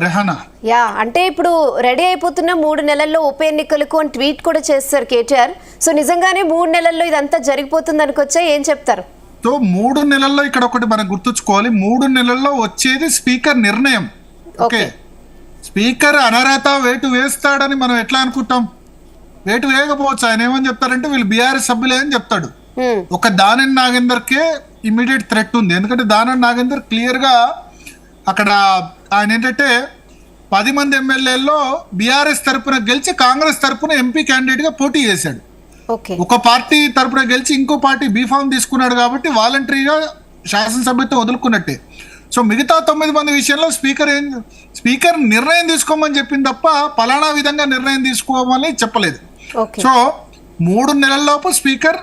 రెహానా. అంటే ఇప్పుడు రెడీ అయిపోతున్న 3 నెలల్లో ఉప ఎన్నికలకు అని ట్వీట్ కూడా చేస్తారు కేటీఆర్. సో నిజంగానే 3 నెలల్లో ఇదంతా జరిగిపోతుంది అనుకొచ్చా, ఏం చెప్తారు? సో 3 నెలల్లో ఇక్కడ ఒకటి మనం గుర్తుంచుకోవాలి, 3 నెలల్లో వచ్చేది స్పీకర్ నిర్ణయం. ఓకే, స్పీకర్ అనర్హత వేటు వేస్తాడని మనం ఎట్లా అనుకుంటాం? వేటు వేయకపోవచ్చు. ఆయన ఏమని చెప్తారంటే వీళ్ళు బీఆర్ఎస్ సభ్యులే అని చెప్తాడు. ఒక దానం నాగేందర్కే ఇమీడియట్ థ్రెట్ ఉంది. ఎందుకంటే దానం నాగేందర్ క్లియర్గా అక్కడ ఆయన ఏంటంటే 10 మంది ఎమ్మెల్యేల్లో బీఆర్ఎస్ తరపున గెలిచి కాంగ్రెస్ తరపున ఎంపీ క్యాండిడేట్గా పోటీ చేశాడు. ఒక పార్టీ తరపున గెలిచి ఇంకో పార్టీ బీఫామ్ తీసుకున్నాడు కాబట్టి వాలంటరీగా శాసనసభ్యత్వం వదులుకున్నట్టే. సో మిగతా 9 మంది విషయంలో స్పీకర్ నిర్ణయం తీసుకోమని చెప్పింది తప్ప పలానా విధంగా నిర్ణయం తీసుకోమని చెప్పలేదు. సో 3 నెలల్లోపు స్పీకర్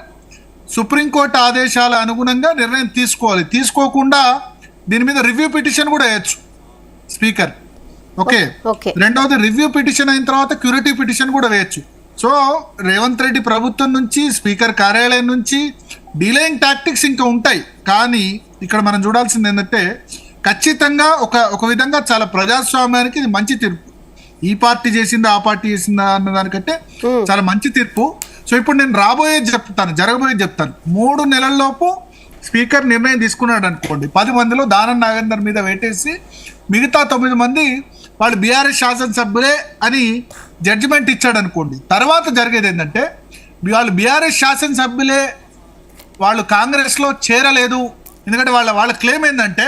సుప్రీంకోర్టు ఆదేశాల అనుగుణంగా నిర్ణయం తీసుకోవాలి. తీసుకోకుండా దీని మీద రివ్యూ పిటిషన్ కూడా వేయచ్చు స్పీకర్. ఓకే, రెండవది రివ్యూ పిటిషన్ అయిన తర్వాత క్యూరేటివ్ పిటిషన్ కూడా వేయచ్చు. సో రేవంత్ రెడ్డి ప్రభుత్వం నుంచి స్పీకర్ కార్యాలయం నుంచి డిలేయింగ్ టాక్టిక్స్ ఇంకా ఉంటాయి. కానీ ఇక్కడ మనం చూడాల్సింది ఏంటంటే ఖచ్చితంగా ఒక విధంగా చాలా ప్రజాస్వామ్యానికి ఇది మంచి తీర్పు. ఈ పార్టీ చేసిందా ఆ పార్టీ చేసిందా అన్న దానికంటే చాలా మంచి తీర్పు. సో ఇప్పుడు నేను రాబోయేది చెప్తాను, జరగబోయేది చెప్తాను. 3 నెలల్లోపు స్పీకర్ నిర్ణయం తీసుకున్నాడు అనుకోండి, 10 మందిలో దానం నాగేందర్ మీద వేటేసి మిగతా 9 మంది వాళ్ళు బీఆర్ఎస్ శాసనసభ్యులే అని జడ్జిమెంట్ ఇచ్చాడు అనుకోండి. తర్వాత జరిగేది ఏంటంటే వాళ్ళు బీఆర్ఎస్ శాసనసభ్యులే, వాళ్ళు కాంగ్రెస్లో చేరలేదు. ఎందుకంటే వాళ్ళ క్లెయిమ్ ఏంటంటే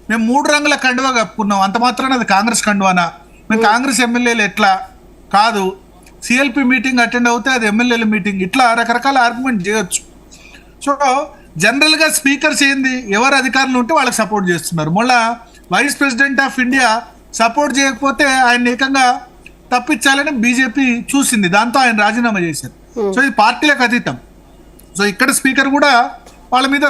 మేము 3 రంగుల కండువా కప్పుకున్నాం, అంత మాత్రాన అది కాంగ్రెస్ కండువానా, మేము కాంగ్రెస్ ఎమ్మెల్యేలు ఎట్లా కాదు, సిఎల్పి మీటింగ్ అటెండ్ అవుతే అది ఎమ్మెల్యేల మీటింగ్, ఇట్లా రకరకాల ఆర్గ్యుమెంట్ చేయొచ్చు. సో జనరల్గా స్పీకర్స్ ఏంది, ఎవరు అధికారులు ఉంటే వాళ్ళకి సపోర్ట్ చేస్తున్నారు. మళ్ళీ vice president of India support చేయకపోతే ఆయన ఏకంగా తప్పించాలని బీజేపీ చూసింది, దాంతో ఆయన రాజీనామా చేశారు. సో ఇది పార్టీలకు అతీతం. సో ఇక్కడ స్పీకర్ కూడా వాళ్ళ మీద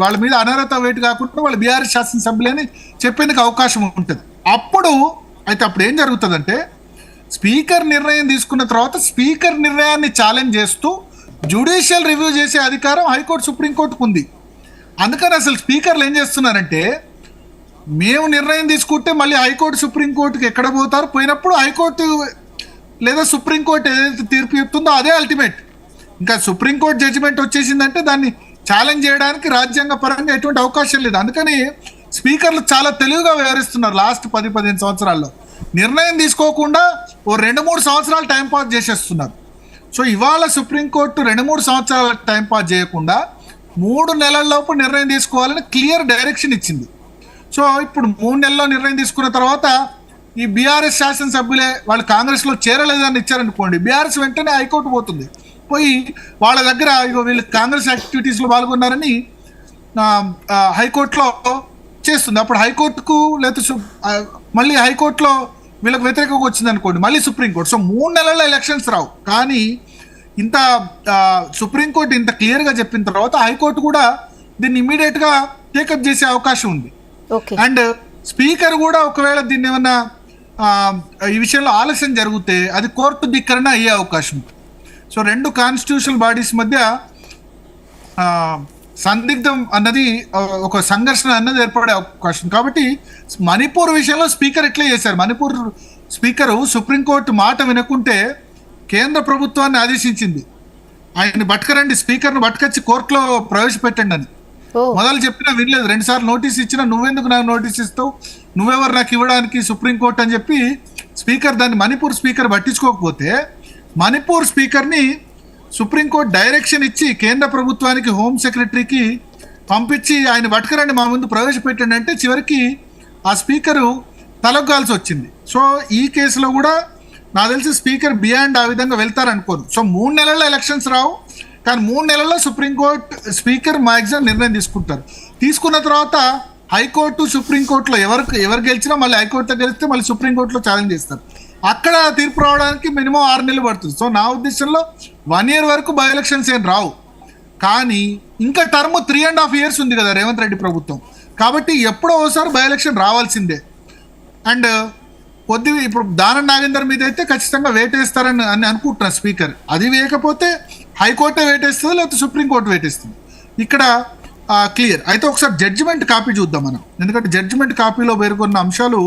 వాళ్ళ మీద అనర్హత వేటు కాకుండా వాళ్ళు బీఆర్ఎస్ శాసనసభ్యులని చెప్పేందుకు అవకాశం ఉంటుంది. అప్పుడు ఏం జరుగుతుందంటే స్పీకర్ నిర్ణయం తీసుకున్న తర్వాత స్పీకర్ నిర్ణయాన్ని ఛాలెంజ్ చేస్తూ జ్యుడిషియల్ రివ్యూ చేసే అధికారం హైకోర్టు సుప్రీంకోర్టుకు ఉంది. అందుకని అసలు స్పీకర్లు ఏం చేస్తున్నారంటే మేము నిర్ణయం తీసుకుంటే మళ్ళీ హైకోర్టు సుప్రీంకోర్టుకి ఎక్కడ పోతారు, పోయినప్పుడు హైకోర్టు లేదా సుప్రీంకోర్టు ఏదైతే తీర్పు చెప్తుందో అదే అల్టిమేట్. ఇంకా సుప్రీంకోర్టు జడ్జిమెంట్ వచ్చేసిందంటే దాన్ని ఛాలెంజ్ చేయడానికి రాజ్యాంగ పరంగా ఎటువంటి అవకాశం లేదు. అందుకని స్పీకర్లు చాలా తెలివిగా వ్యవహరిస్తున్నారు. లాస్ట్ 10-15 సంవత్సరాల్లో నిర్ణయం తీసుకోకుండా 2-3 సంవత్సరాలు టైంపాస్ చేసేస్తున్నారు. సో ఇవాళ సుప్రీంకోర్టు 2-3 సంవత్సరాల టైంపాస్ చేయకుండా 3 నెలల్లోపు నిర్ణయం తీసుకోవాలని క్లియర్ డైరెక్షన్ ఇచ్చింది. సో ఇప్పుడు 3 నెలల్లో నిర్ణయం తీసుకున్న తర్వాత ఈ బీఆర్ఎస్ శాసనసభ్యులే వాళ్ళు కాంగ్రెస్లో చేరలేదని ఇచ్చారనుకోండి, బీఆర్ఎస్ వెంటనే హైకోర్టు పోతుంది, పోయి వాళ్ళ దగ్గర వీళ్ళు కాంగ్రెస్ యాక్టివిటీస్లో పాల్గొన్నారని హైకోర్టులో చేస్తుంది. అప్పుడు హైకోర్టుకు లేదా మళ్ళీ హైకోర్టులో వీళ్ళకి వ్యతిరేకంగా వచ్చింది అనుకోండి, మళ్ళీ సుప్రీంకోర్టు. సో 3 నెలల్లో ఎలక్షన్స్ రావు. కానీ ఇంత సుప్రీంకోర్టు ఇంత క్లియర్గా చెప్పిన తర్వాత హైకోర్టు కూడా దీన్ని ఇమ్మీడియట్గా టేకప్ చేసే అవకాశం ఉంది. అండ్ స్పీకర్ కూడా ఒకవేళ దీన్ని ఏమన్నా ఈ విషయంలో ఆలస్యం జరిగితే అది కోర్టు ధిక్కరణ అయ్యే అవకాశం ఉంది. సో 2 కాన్స్టిట్యూషనల్ బాడీస్ మధ్య సందిగ్ధం అన్నది ఒక సంఘర్షణ అన్నది ఏర్పడే అవకాశం. కాబట్టి మణిపూర్ విషయంలో స్పీకర్ ఎట్లా చేశారు, మణిపూర్ స్పీకరు సుప్రీంకోర్టు మాట వినకుంటే కేంద్ర ప్రభుత్వాన్ని ఆదేశించింది, ఆయన్ని పట్టుకరండి, స్పీకర్ను పట్టుకొచ్చి కోర్టులో ప్రవేశపెట్టండి అని. మొదలు చెప్పినా వినలేదు, 2 సార్లు నోటీస్ ఇచ్చినా నువ్వెందుకు నాకు నోటీస్ ఇస్తావు, నువ్వెవరు నాకు ఇవ్వడానికి సుప్రీంకోర్టు అని చెప్పి స్పీకర్ దాన్ని మణిపూర్ స్పీకర్ పట్టించుకోకపోతే మణిపూర్ స్పీకర్ని సుప్రీంకోర్టు డైరెక్షన్ ఇచ్చి కేంద్ర ప్రభుత్వానికి హోమ్ సెక్రటరీకి పంపించి ఆయన పట్టుకరండి మా ముందు ప్రవేశపెట్టండి అంటే చివరికి ఆ స్పీకరు తలొగ్గాల్సి వచ్చింది. సో ఈ కేసులో కూడా నాకు తెలిసి స్పీకర్ బియాండ్ ఆ విధంగా వెళ్తారనుకోరు. సో 3 నెలల్లో ఎలక్షన్స్ రావు, కానీ 3 నెలల్లో సుప్రీంకోర్టు స్పీకర్ మ్యాక్సిమం నిర్ణయం తీసుకుంటారు. తీసుకున్న తర్వాత హైకోర్టు సుప్రీంకోర్టులో ఎవరు గెలిచినా మళ్ళీ హైకోర్టులో గెలిస్తే మళ్ళీ సుప్రీంకోర్టులో ఛాలెంజ్ చేస్తారు. అక్కడ తీర్పు రావడానికి మినిమం 6 నెలలు పడుతుంది. సో నా ఉద్దేశంలో 1 year వరకు బై ఎలక్షన్స్ ఏం రావు. కానీ ఇంకా టర్మ్ 3.5 years ఉంది కదా రేవంత్ రెడ్డి ప్రభుత్వం, కాబట్టి ఎప్పుడో ఒకసారి బై ఎలక్షన్ రావాల్సిందే. అండ్ ఇప్పుడు దానం నాగేందర్ మీద అయితే ఖచ్చితంగా వేటేస్తారని అనుకుంటున్నారు స్పీకర్. అది వేయకపోతే హైకోర్టే వేటేస్తుంది, లేకపోతే సుప్రీంకోర్టు వేటేస్తుంది. ఇక్కడ క్లియర్. అయితే ఒకసారి జడ్జిమెంట్ కాపీ చూద్దాం మనం, ఎందుకంటే జడ్జిమెంట్ కాపీలో పేర్కొన్న అంశాలు